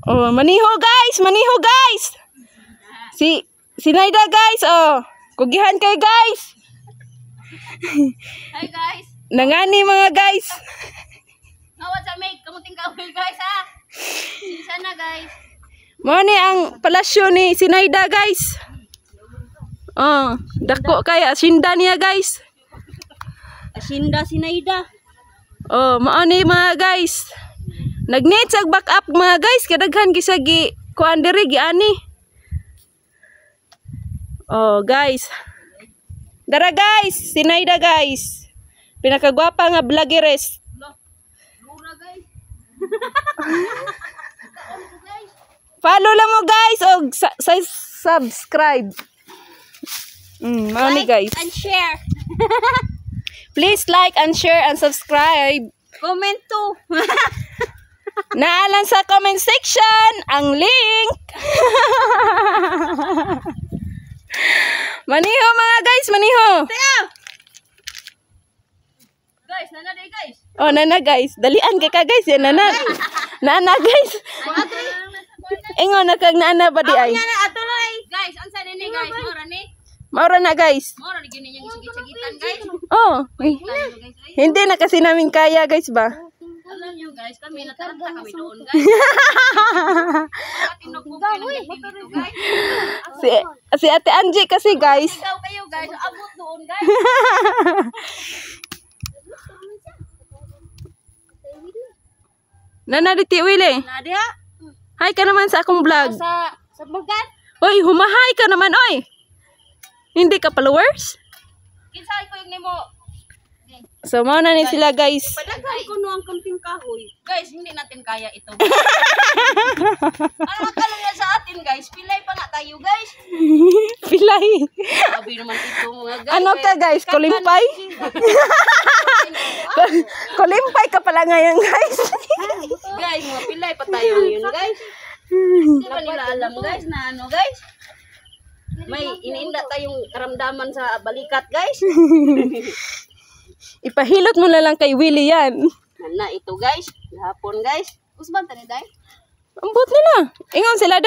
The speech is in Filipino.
Oh, maniho guys, maniho guys. Si Naida guys, oh. Kugihan kayo guys. Hi guys. Nangani mga guys. Ngawat sa make, kamuting kahoy guys ha. Sana guys. Mo ni ang palasyo ni si Naida guys. Oh, dako kay asinda niya guys. Asinda si Naida. Oh, mao ni mga guys. Nag-need sa backup mga guys, kadaghan gisagi kuan diri giani. Oh, guys. Dara guys, si Naida guys. Pinakagwapa nga vloggeres. Lura guys. Follow lang mo guys og subscribe. Mao ni guys. And share. Please like and share and subscribe. Comment too. Naalan sa comment section ang link. Maniho mga guys, maniho. Guys, nana day guys. Oh, nana guys. Dalian kay ka guys, yan nana. Nana guys. Ingon na kag nana ba di ay? Guys, unsa ni guys? Mora ni. Maura na guys. Mora ni gini yung sagit-sagitan guys. Oh, hindi na kasi namin kaya guys ba? Alam nyo guys, kami nataranta kami doon guys. Tinukog dito guys. Si Ate Angie kasi guys. Ikaw kayo guys, abot doon guys. Nana diti Willie. Nadia, Hi ka naman sa akong vlog. sa bagan. Oy, humahay ka naman oy. Hindi ka followers? Kinsay ko yung nimo. So mao na ni sila guys. Padaghan ko no ang kamping kahoy. Guys, hindi natin kaya ito. Ano kalungya sa atin guys? Pilay pa nga tayo guys. Pilay. Sabi naman ito mga guys. Ano ka guys? Kulimpay? Kulimpay ka pala ngayon guys. Guys, mga pilay pa tayo ngayon guys. Hindi ba nila alam guys na ano guys? May iniinda tayong karamdaman sa balikat guys. Ipahilot mo na lang kay Willie yan. Na ito guys, hapon guys. Usban tani day. Ambot nila. Ingon sila